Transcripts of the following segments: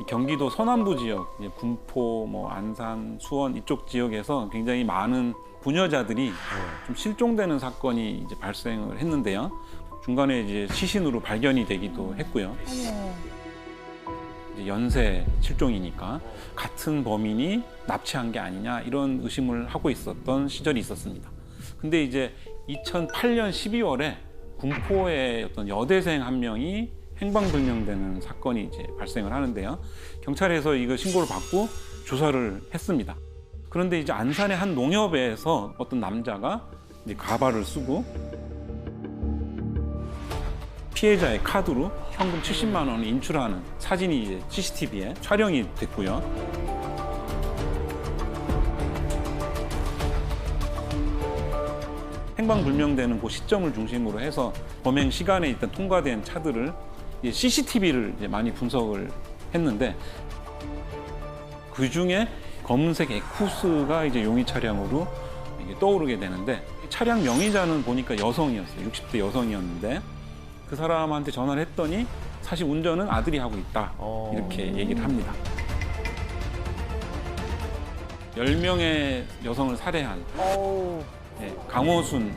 경기도 서남부 지역, 이제 군포, 뭐 안산, 수원 이쪽 지역에서 굉장히 많은 부녀자들이 좀 실종되는 사건이 이제 발생을 했는데요. 중간에 이제 시신으로 발견이 되기도 했고요. 이제 연쇄 실종이니까 같은 범인이 납치한 게 아니냐 이런 의심을 하고 있었던 시절이 있었습니다. 근데 이제 2008년 12월에 군포의 어떤 여대생 한 명이 행방불명되는 사건이 이제 발생을 하는데요. 경찰에서 이거 신고를 받고 조사를 했습니다. 그런데 이제 안산의 한 농협에서 어떤 남자가 이제 가발을 쓰고 피해자의 카드로 현금 70만 원을 인출하는 사진이 이제 CCTV에 촬영이 됐고요. 행방불명되는 그 시점을 중심으로 해서 범행 시간에 일단 통과된 차들을 CCTV를 이제 많이 분석을 했는데 그 중에 검은색 에쿠스가 이제 용의 차량으로 이게 떠오르게 되는데 차량 명의자는 보니까 여성이었어요. 60대 여성이었는데 그 사람한테 전화를 했더니 사실 운전은 아들이 하고 있다 이렇게 얘기를 합니다. 10명의 여성을 살해한 네, 강호순.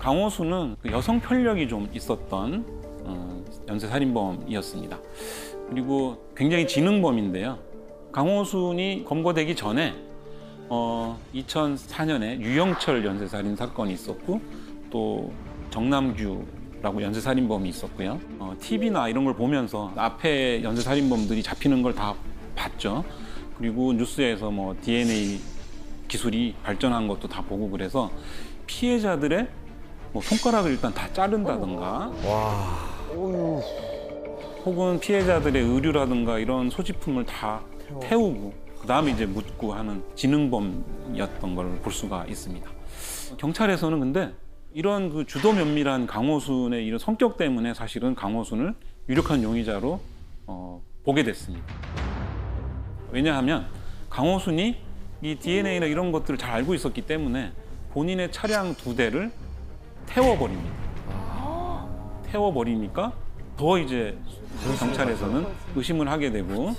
강호순은 그 여성 편력이 좀 있었던 연쇄살인범이었습니다. 그리고 굉장히 지능범인데요. 강호순이 검거되기 전에 2004년에 유영철 연쇄살인 사건이 있었고 또 정남규라고 연쇄살인범이 있었고요. TV나 이런 걸 보면서 앞에 연쇄살인범들이 잡히는 걸 다 봤죠. 그리고 뉴스에서 뭐 DNA 기술이 발전한 것도 다 보고 그래서 피해자들의 뭐 손가락을 일단 다 자른다든가 혹은 피해자들의 의류라든가 이런 소지품을 다 태우고 그다음에 이제 묻고 하는 지능범이었던 걸 볼 수가 있습니다. 경찰에서는 근데 이런 그 주도 면밀한 강호순의 이런 성격 때문에 사실은 강호순을 유력한 용의자로 보게 됐습니다. 왜냐하면 강호순이 이 DNA나 이런 것들을 잘 알고 있었기 때문에 본인의 차량 2대를 태워버립니다. 태워버리니까 더 이제 경찰에서는 의심을 하게 되고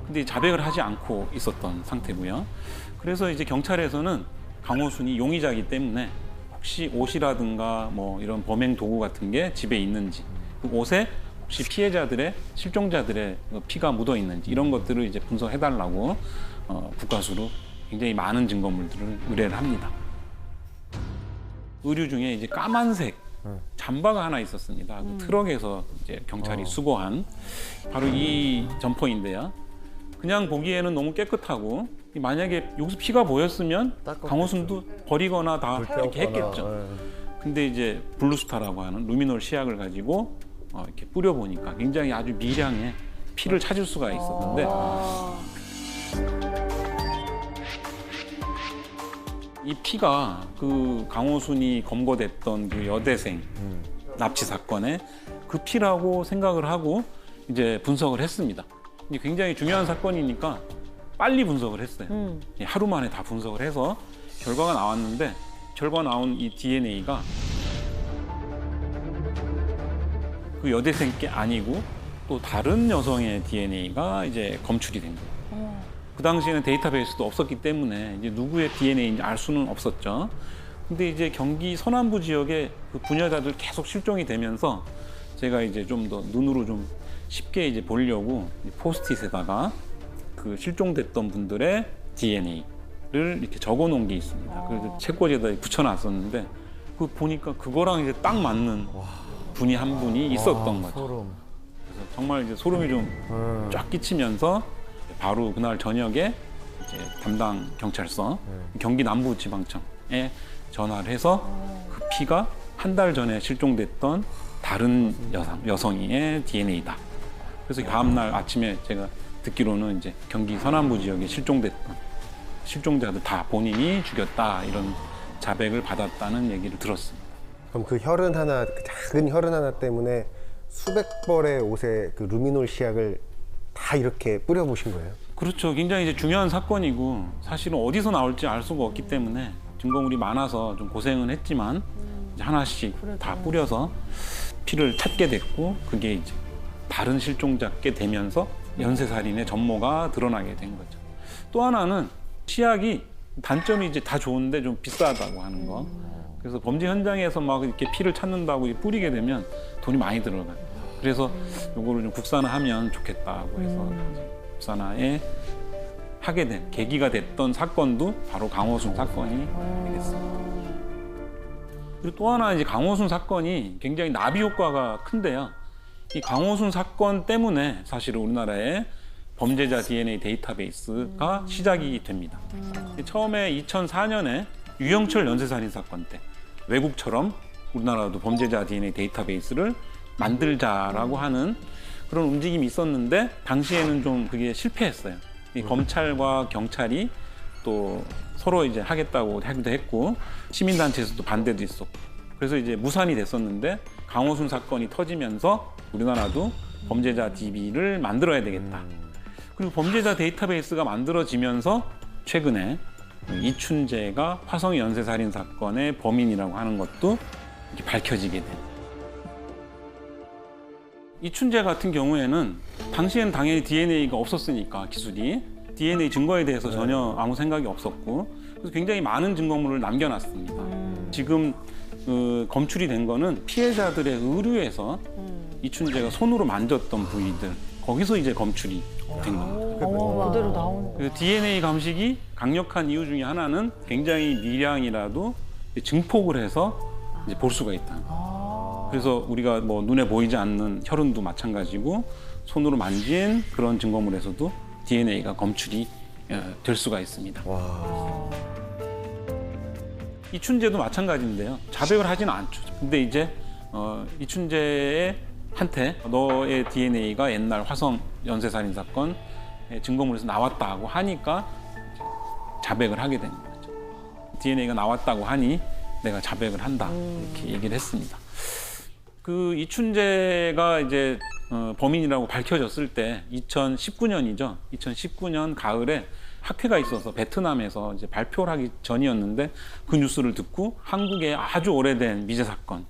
근데 자백을 하지 않고 있었던 상태고요. 그래서 이제 경찰에서는 강호순이 용의자이기 때문에 혹시 옷이라든가 뭐 이런 범행 도구 같은 게 집에 있는지 그 옷에 혹시 피해자들의 실종자들의 피가 묻어 있는지 이런 것들을 이제 분석해달라고 국과수로 굉장히 많은 증거물들을 의뢰를 합니다. 의류 중에 이제 까만색 잠바가 하나 있었습니다. 그 트럭에서 이제 경찰이 수거한 바로 이 점퍼인데요. 그냥 보기에는 너무 깨끗하고 만약에 여기서 피가 보였으면 강호순도 버리거나 다 이렇게 했겠죠. 근데 이제 블루스타라고 하는 루미놀 시약을 가지고 이렇게 뿌려보니까 굉장히 아주 미량의 피를 찾을 수가 있었는데 이 피가 그 강호순이 검거됐던 그 여대생 납치 사건의 그 피라고 생각을 하고 이제 분석을 했습니다. 이게 굉장히 중요한 사건이니까 빨리 분석을 했어요. 하루 만에 다 분석을 해서 결과가 나왔는데 결과 나온 이 DNA가 그 여대생 게 아니고 또 다른 여성의 DNA가 이제 검출이 된 거예요. 그 당시에는 데이터베이스도 없었기 때문에 이제 누구의 DNA인지 알 수는 없었죠. 근데 이제 경기 서남부 지역에 그 부녀자들 계속 실종이 되면서 제가 이제 좀 더 눈으로 좀 쉽게 이제 보려고 포스트잇에다가 그 실종됐던 분들의 DNA를 이렇게 적어 놓은 게 있습니다. 그래서 책꽂이에다 붙여놨었는데 그 보니까 그거랑 이제 딱 맞는 분이 한 분이 있었던 거죠. 소름. 그래서 정말 이제 소름이 좀 쫙 끼치면서 바로 그날 저녁에 이제 담당 경찰서 경기 남부지방청에 전화를 해서 그 피가 한 달 전에 실종됐던 다른 여성의 DNA다. 그래서 다음 날 아침에 제가 듣기로는 이제 경기 서남부 지역에 실종됐던 실종자들 다 본인이 죽였다 이런 자백을 받았다는 얘기를 들었습니다. 그럼 그 혈흔 하나, 그 작은 혈흔 하나 때문에 수백 벌의 옷에 그 루미놀 시약을 다 이렇게 뿌려보신 거예요? 그렇죠. 굉장히 이제 중요한 사건이고 사실은 어디서 나올지 알 수가 없기 때문에 증거물이 많아서 좀 고생은 했지만 이제 하나씩 다 뿌려서 피를 찾게 됐고 그게 이제 다른 실종자께 되면서 연쇄살인의 전모가 드러나게 된 거죠. 또 하나는 치약이 단점이 이제 다 좋은데 좀 비싸다고 하는 거. 그래서 범죄 현장에서 막 이렇게 피를 찾는다고 뿌리게 되면 돈이 많이 들어가요. 그래서 요거를 좀 국산화하면 좋겠다고 해서 국산화에 하게 된 계기가 됐던 사건도 바로 강호순 사건이 되겠습니다. 그리고 또 하나 이제 강호순 사건이 굉장히 나비 효과가 큰데요. 이 강호순 사건 때문에 사실은 우리나라에 범죄자 DNA 데이터베이스가 시작이 됩니다. 처음에 2004년에 유영철 연쇄살인 사건 때 외국처럼 우리나라도 범죄자 DNA 데이터베이스를 만들자라고 하는 그런 움직임이 있었는데 당시에는 좀 그게 실패했어요. 이 검찰과 경찰이 또 서로 이제 하겠다고 하기도 했고 시민단체에서도 반대도 있었고 그래서 이제 무산이 됐었는데 강호순 사건이 터지면서 우리나라도 범죄자 DB를 만들어야 되겠다. 그리고 범죄자 데이터베이스가 만들어지면서 최근에 이춘재가 화성의 연쇄살인 사건의 범인이라고 하는 것도 이렇게 밝혀지게 됩니다. 이춘재 같은 경우에는 당시에는 당연히 DNA가 없었으니까 기술이 DNA 증거에 대해서 전혀 아무 생각이 없었고 그래서 굉장히 많은 증거물을 남겨놨습니다. 지금 검출이 된 거는 피해자들의 의뢰에서 이춘재가 손으로 만졌던 부위들 거기서 이제 검출이 된 겁니다. 그대로 나오는. 그래서 DNA 감식이 강력한 이유 중에 하나는 굉장히 미량이라도 증폭을 해서 이제 볼 수가 있다. 그래서 우리가 뭐 눈에 보이지 않는 혈흔도 마찬가지고 손으로 만진 그런 증거물에서도 DNA가 검출이 될 수가 있습니다. 이춘재도 마찬가지인데요. 자백을 하지는 않죠. 근데 이제 이춘재의 한테 너의 DNA가 옛날 화성 연쇄살인 사건 증거물에서 나왔다고 하니까 자백을 하게 된 거죠. DNA가 나왔다고 하니 내가 자백을 한다 이렇게 얘기를 했습니다. 그 이춘재가 이제 범인이라고 밝혀졌을 때 2019년이죠. 2019년 가을에 학회가 있어서 베트남에서 이제 발표를 하기 전이었는데 그 뉴스를 듣고 한국의 아주 오래된 미제 사건,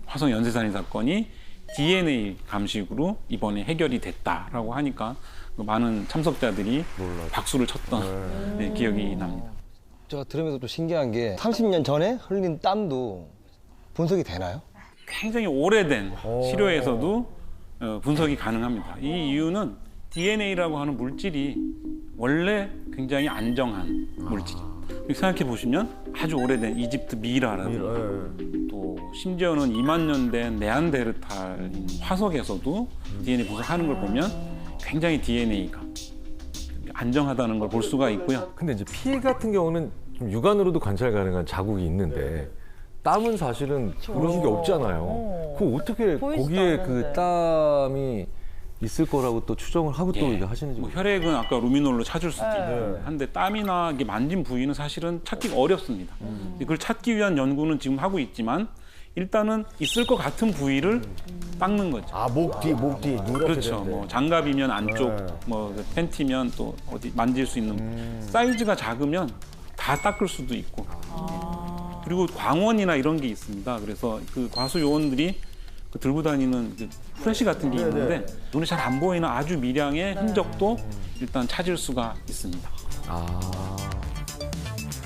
화성 연쇄살인 사건이 DNA 감식으로 이번에 해결이 됐다라고 하니까 많은 참석자들이 박수를 쳤던 네, 기억이 납니다. 제가 들으면서 또 신기한 게 30년 전에 흘린 땀도 분석이 되나요? 굉장히 오래된 시료에서도 분석이 가능합니다. 이 이유는 DNA라고 하는 물질이 원래 굉장히 안정한 물질입니다. 생각해 보시면 아주 오래된 이집트 미이라라든가 또 심지어는 2만 년 된 네안데르탈인 화석에서도 DNA 분석하는 걸 보면 굉장히 DNA가 안정하다는 걸 볼 수가 있고요. 근데 이제 피 같은 경우는 좀 육안으로도 관찰 가능한 자국이 있는데 땀은 사실은 그런 게 없잖아요. 그거 어떻게 거기에 그 땀이 있을 거라고 또 추정을 하고 또 이게 하시는지. 뭐 혈액은 아까 루미놀로 찾을 수도 있고 한데 땀이나 이게 만진 부위는 사실은 찾기가 어렵습니다. 그걸 찾기 위한 연구는 지금 하고 있지만 일단은 있을 것 같은 부위를 닦는 거죠. 아, 목 뒤, 누렇게 그렇죠. 되는데. 뭐 장갑이면 안쪽, 뭐 팬티면 또 어디 만질 수 있는 사이즈가 작으면 다 닦을 수도 있고. 그리고 광원이나 이런 게 있습니다. 그래서 그 과수 요원들이 그 들고 다니는 그 프레시 같은 게 있는데 눈에 잘 안 보이는 아주 미량의 흔적도 일단 찾을 수가 있습니다. 아.